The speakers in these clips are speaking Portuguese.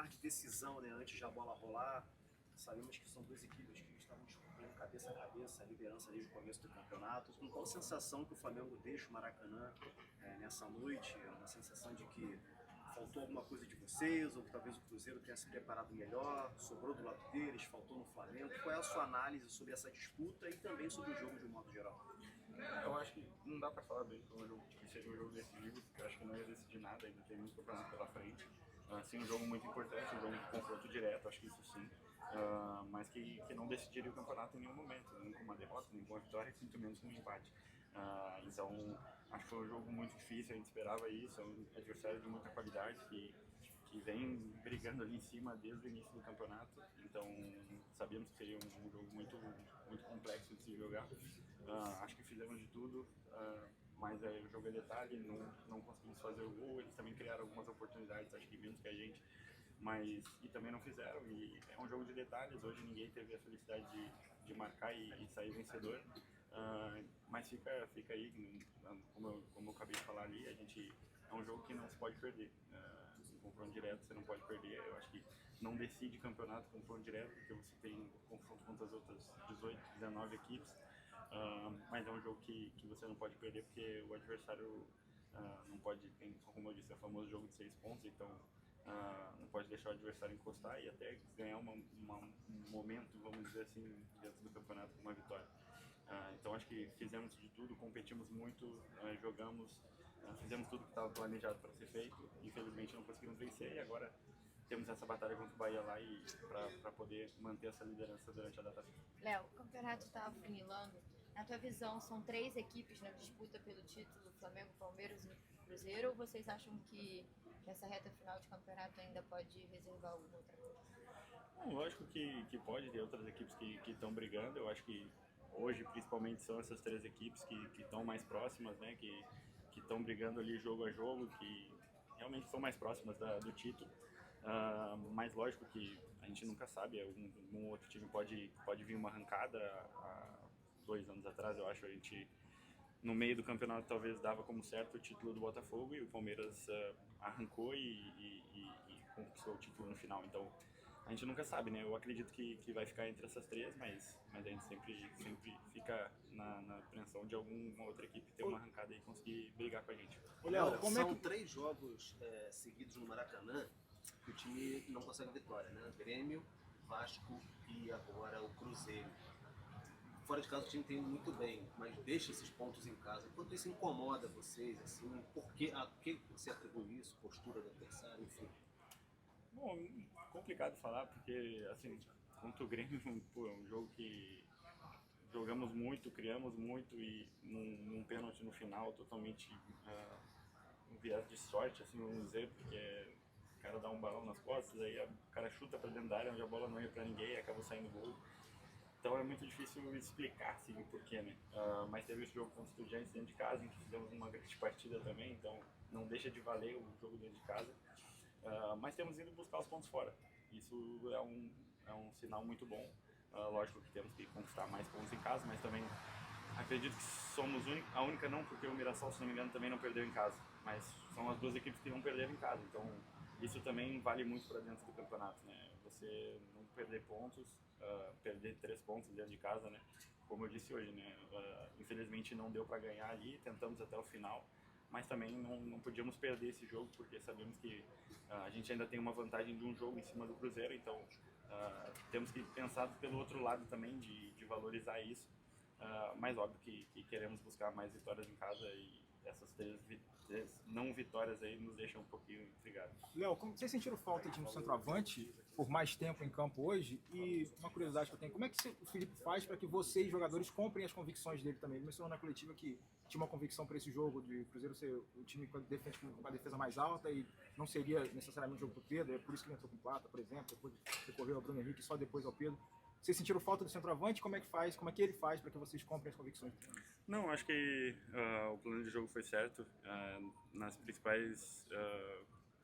patamar de decisão, né, antes de a bola rolar. Sabemos que são duas equipes que estavam disputando cabeça a cabeça a liderança desde o começo do campeonato. Com qual sensação que o Flamengo deixa o Maracanã nessa noite? Uma sensação de que faltou alguma coisa de vocês, ou que talvez o Cruzeiro tenha se preparado melhor, sobrou do lado deles, faltou no Flamengo. Qual é a sua análise sobre essa disputa e também sobre o jogo de um modo geral? Eu acho que não dá pra falar bem que um jogo que seja um jogo decisivo, porque eu acho que não ia decidir nada, ainda tem muito campeonato pela frente. Sim, um jogo muito importante, um jogo de confronto direto, acho que isso sim, mas que não decidiria o campeonato em nenhum momento, nem com uma derrota, nem com uma vitória, e muito menos com um empate. Então, acho que foi um jogo muito difícil, a gente esperava isso, é um adversário de muita qualidade que vem brigando ali em cima desde o início do campeonato, então sabíamos que seria um jogo muito complexo de se jogar. Acho que fizemos de tudo, mas o jogo é detalhe, não conseguimos fazer o gol, eles também criaram algumas oportunidades, acho que menos que a gente, e também não fizeram, e é um jogo de detalhes, hoje ninguém teve a felicidade de marcar e sair vencedor. Mas fica aí, como eu acabei de falar ali, é um jogo que não se pode perder. Em confronto direto você não pode perder. Eu acho que não decide campeonato confronto direto, porque você tem confronto contra as outras 18, 19 equipes. Mas é um jogo que você não pode perder, porque o adversário não pode, como eu disse, é o famoso jogo de 6 pontos, então não pode deixar o adversário encostar e até ganhar um momento, vamos dizer assim, dentro do campeonato com uma vitória. Então acho que fizemos de tudo, competimos muito, jogamos, fizemos tudo que estava planejado para ser feito. Infelizmente não conseguimos vencer e agora temos essa batalha contra o Bahia lá para poder manter essa liderança durante a data FIFA. Léo, o campeonato está afunilando. Na tua visão, são 3 equipes na disputa pelo título, Flamengo, Palmeiras e Cruzeiro, ou vocês acham que essa reta final de campeonato ainda pode reservar alguma outra coisa? Bom, lógico que pode ter outras equipes que estão brigando. Eu acho que hoje, principalmente, são essas 3 equipes que estão mais próximas, né? Que estão brigando ali jogo a jogo, que realmente são mais próximas do título. Mas lógico que a gente nunca sabe, um outro time pode vir uma arrancada. Há 2 anos atrás, eu acho, a gente no meio do campeonato talvez dava como certo o título do Botafogo e o Palmeiras arrancou e conquistou o título no final. Então a gente nunca sabe, né? Eu acredito que vai ficar entre essas 3, mas a gente sempre fica na apreensão de alguma outra equipe ter uma arrancada e conseguir brigar com a gente. Léo, são 3 jogos seguidos no Maracanã que o time não consegue vitória, né? Grêmio, Vasco e agora o Cruzeiro. Fora de casa o time tem ido muito bem, mas deixa esses pontos em casa. Quanto isso incomoda vocês, assim, a que você atribui isso? Postura do adversário, enfim. Bom, complicado falar, porque assim, contra o Grêmio, pô, é um jogo que jogamos muito, criamos muito e num pênalti no final, totalmente um viés de sorte, assim, vamos dizer, porque o cara dá um balão nas costas, aí o cara chuta pra dentro da área onde a bola não ia pra ninguém e acaba saindo gol. Então é muito difícil explicar assim, o porquê, né? Mas teve esse jogo contra os Estudiantes dentro de casa, em que fizemos uma grande partida também, então não deixa de valer o jogo dentro de casa. Mas temos ido buscar os pontos fora. Isso é um sinal muito bom. Lógico que temos que conquistar mais pontos em casa, mas também acredito que somos a única não, porque o Mirassol, se não me engano, também não perdeu em casa. Mas são as 2 equipes que não perderam em casa, então isso também vale muito para dentro do campeonato, né? Você não perder pontos, perder 3 pontos dentro de casa, né? Como eu disse hoje, né? Infelizmente não deu para ganhar ali, tentamos até o final, mas também não podíamos perder esse jogo porque sabemos que a gente ainda tem uma vantagem de um jogo em cima do Cruzeiro, então temos que pensar pelo outro lado também de valorizar isso, mas óbvio que queremos buscar mais vitórias em casa e essas 3 não vitórias aí nos deixam um pouquinho intrigados. Léo, como vocês sentiram falta de um centroavante por mais tempo em campo hoje? E uma curiosidade que eu tenho, como é que o Felipe faz para que vocês, jogadores, comprem as convicções dele também? Ele mencionou na coletiva que tinha uma convicção para esse jogo de Cruzeiro ser o time com a defesa mais alta e não seria necessariamente o jogo do Pedro, é por isso que ele entrou com o Plata, por exemplo, depois recorreu ao Bruno Henrique, só depois ao Pedro. Vocês sentiram falta do centroavante? Como é que ele faz para que vocês comprem as convicções? Não, acho que o plano de jogo foi certo.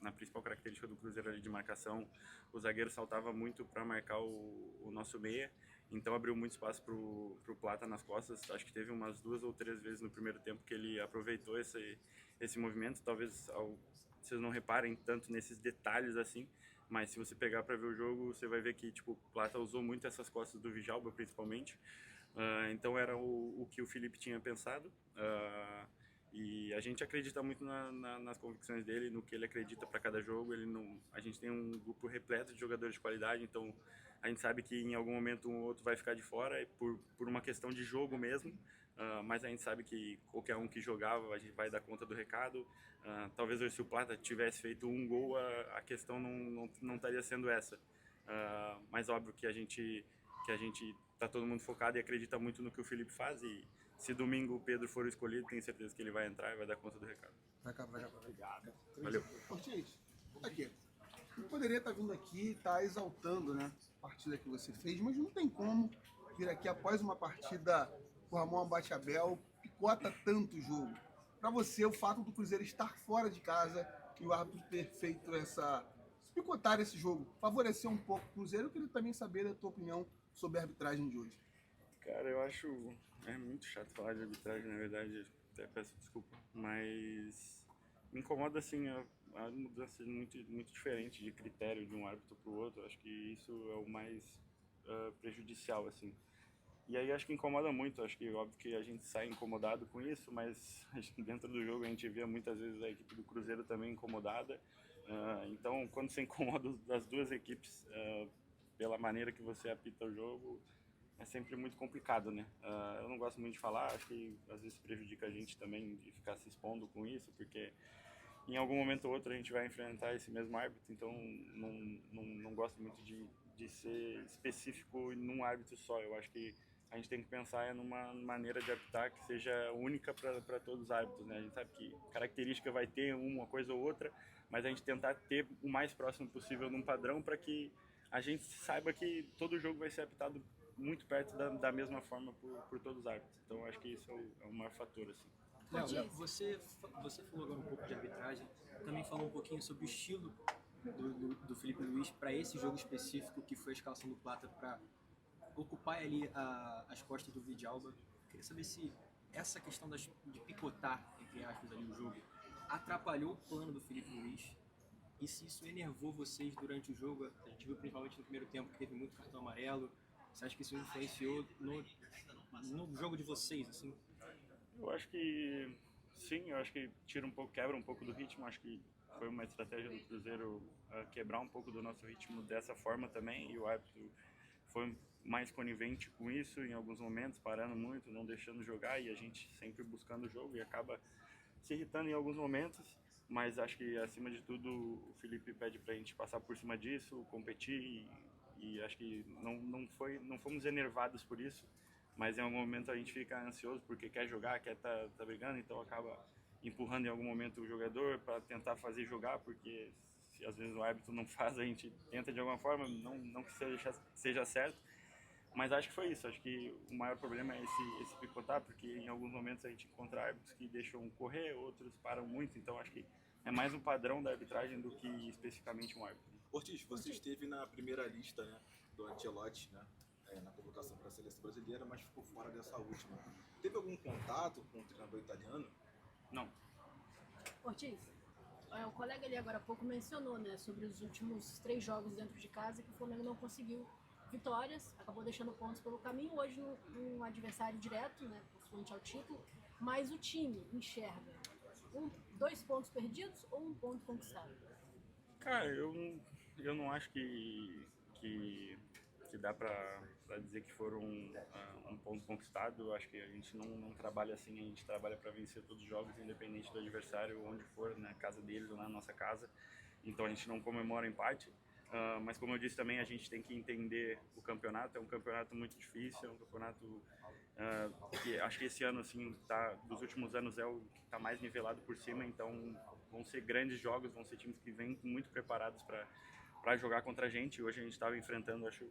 Na principal característica do Cruzeiro ali de marcação, o zagueiro saltava muito para marcar o nosso meia, então abriu muito espaço para o Plata nas costas. Acho que teve umas 2 ou 3 vezes no primeiro tempo que ele aproveitou esse movimento. Talvez vocês não reparem tanto nesses detalhes assim, mas se você pegar para ver o jogo, você vai ver que tipo, o Plata usou muito essas costas do Djalma, principalmente. Então era o que o Felipe tinha pensado. E a gente acredita muito nas convicções dele, no que ele acredita para cada jogo. A gente tem um grupo repleto de jogadores de qualidade, então a gente sabe que em algum momento um ou outro vai ficar de fora por uma questão de jogo mesmo. Mas a gente sabe que qualquer um que jogava, a gente vai dar conta do recado. Talvez hoje, se o Plata tivesse feito um gol, a questão não estaria sendo essa. Mas óbvio que a gente está todo mundo focado e acredita muito no que o Felipe faz. E se domingo o Pedro for o escolhido, tenho certeza que ele vai entrar e vai dar conta do recado. Vai cá. Obrigado. Valeu. Ortiz, aqui. Eu poderia estar vindo aqui e estar exaltando, né, a partida que você fez, mas não tem como vir aqui após uma partida com o Ramon Abate-Abel, picota tanto o jogo. Para você, o fato do Cruzeiro estar fora de casa e o árbitro ter feito picotar esse jogo, favoreceu um pouco o Cruzeiro. Eu queria também saber a tua opinião sobre a arbitragem de hoje. Cara, eu acho muito chato falar de arbitragem, na verdade, até peço desculpa, mas me incomoda assim a mudança muito, muito diferente de critério de um árbitro para o outro. Acho que isso é o mais prejudicial, assim. E aí acho que incomoda muito, acho que óbvio que a gente sai incomodado com isso, mas dentro do jogo a gente vê muitas vezes a equipe do Cruzeiro também incomodada. Então quando você incomoda as duas equipes pela maneira que você apita o jogo, é sempre muito complicado, né? Eu não gosto muito de falar, acho que às vezes prejudica a gente também de ficar se expondo com isso, porque em algum momento ou outro a gente vai enfrentar esse mesmo árbitro, então não gosto muito de ser específico num árbitro só. Eu acho que a gente tem que pensar numa maneira de apitar que seja única para todos os árbitros, né? A gente sabe que característica vai ter uma coisa ou outra, mas a gente tentar ter o mais próximo possível num padrão para que a gente saiba que todo jogo vai ser apitado muito perto da mesma forma por todos os árbitros. Então acho que isso é o maior fator, assim. Léo, você falou agora um pouco de arbitragem, também falou um pouquinho sobre o estilo do Felipe Luiz para esse jogo específico, que foi a escalação do Plata para ocupar ali as costas do Djalma. Queria saber se essa questão de picotar, entre aspas, ali o jogo, atrapalhou o plano do Felipe Luiz e se isso enervou vocês durante o jogo. A gente viu principalmente no primeiro tempo que teve muito cartão amarelo. Você acha que isso influenciou no jogo de vocês, assim? Eu acho que sim, eu acho que quebra um pouco do ritmo. Acho que foi uma estratégia do Cruzeiro quebrar um pouco do nosso ritmo dessa forma também, e o árbitro foi mais conivente com isso em alguns momentos, parando muito, não deixando jogar, e a gente sempre buscando o jogo e acaba se irritando em alguns momentos. Mas acho que acima de tudo o Felipe pede pra gente passar por cima disso, competir, e acho que não fomos enervados por isso, mas em algum momento a gente fica ansioso porque quer jogar, quer tá brigando, então acaba empurrando em algum momento o jogador para tentar fazer jogar, porque se às vezes o árbitro não faz, a gente tenta de alguma forma, não que seja certo, mas acho que foi isso. Acho que o maior problema é esse picotar, porque em alguns momentos a gente encontra árbitros que deixam correr, outros param muito, então acho que é mais um padrão da arbitragem do que especificamente um árbitro. Ortiz, você esteve na primeira lista, né, do Ancelotti, né, na convocação para a seleção brasileira, mas ficou fora dessa última. Teve algum contato com o treinador italiano? Não. Ortiz, o colega ali agora há pouco mencionou, né, sobre os últimos 3 jogos dentro de casa que o Flamengo não conseguiu vitórias, acabou deixando pontos pelo caminho, hoje num adversário direto, né, frente ao título, mas o time enxerga 2 pontos perdidos ou 1 ponto conquistado? Cara, eu não acho que dá pra dizer que foram um ponto conquistado. Eu acho que a gente não trabalha assim, a gente trabalha para vencer todos os jogos, independente do adversário, onde for, na casa deles ou na nossa casa. Então a gente não comemora empate. Mas como eu disse também, a gente tem que entender o campeonato. É um campeonato muito difícil, é um campeonato que acho que esse ano, assim, dos últimos anos é o que está mais nivelado por cima. Então vão ser grandes jogos, vão ser times que vêm muito preparados para jogar contra a gente. Hoje a gente estava enfrentando, acho,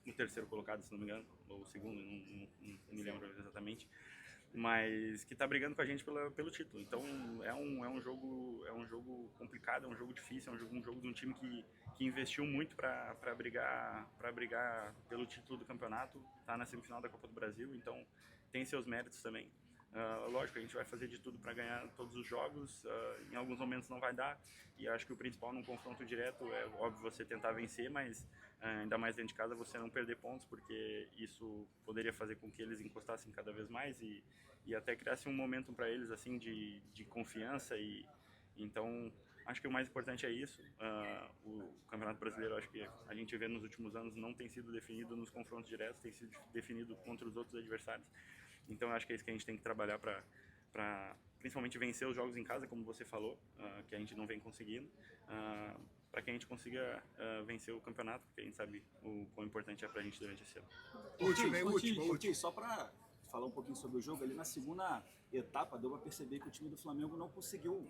o terceiro colocado, se não me engano, ou o segundo, não me lembro exatamente, mas que está brigando com a gente pelo título. Então é um jogo complicado, é um jogo difícil, é um jogo de um time que investiu muito para brigar pelo título do campeonato, está na semifinal da Copa do Brasil, então tem seus méritos também. Lógico, a gente vai fazer de tudo para ganhar todos os jogos, em alguns momentos não vai dar, e acho que o principal num confronto direto é óbvio você tentar vencer, mas ainda mais dentro de casa você não perder pontos, porque isso poderia fazer com que eles encostassem cada vez mais e até criasse um momento para eles assim de confiança, e então acho que o mais importante é isso. O Campeonato Brasileiro, acho que a gente vê nos últimos anos, não tem sido definido nos confrontos diretos, tem sido definido contra os outros adversários. Então acho que é isso que a gente tem que trabalhar para principalmente vencer os jogos em casa, como você falou, que a gente não vem conseguindo, para que a gente consiga vencer o campeonato, porque a gente sabe o quão importante é para a gente durante esse ano. Ortiz, só para falar um pouquinho sobre o jogo, ali na segunda etapa deu para perceber que o time do Flamengo não conseguiu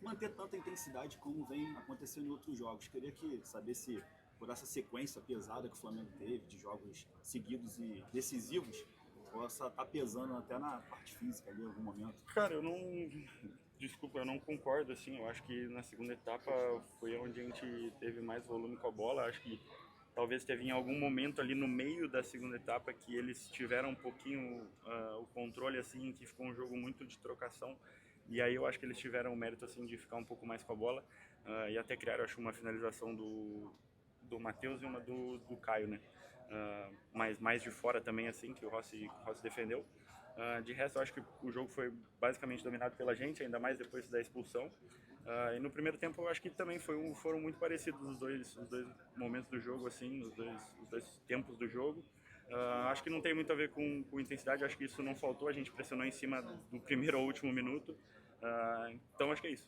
manter tanta intensidade como vem acontecendo em outros jogos. Queria saber se por essa sequência pesada que o Flamengo teve de jogos seguidos e decisivos, possa estar pesando até na parte física ali em algum momento. Cara, eu não concordo, assim, eu acho que na segunda etapa foi onde a gente teve mais volume com a bola, acho que talvez teve em algum momento ali no meio da segunda etapa que eles tiveram um pouquinho o controle, assim, que ficou um jogo muito de trocação, e aí eu acho que eles tiveram o mérito, assim, de ficar um pouco mais com a bola, e até criaram, acho, uma finalização do Matheus e uma do Caio, né? Mas mais de fora também, assim, que o Rossi defendeu. De resto, eu acho que o jogo foi basicamente dominado pela gente, ainda mais depois da expulsão. E no primeiro tempo, eu acho que também foram muito parecidos os dois momentos do jogo, assim, os dois tempos do jogo. Acho que não tem muito a ver com intensidade, acho que isso não faltou, a gente pressionou em cima do primeiro ao último minuto. Então, acho que é isso.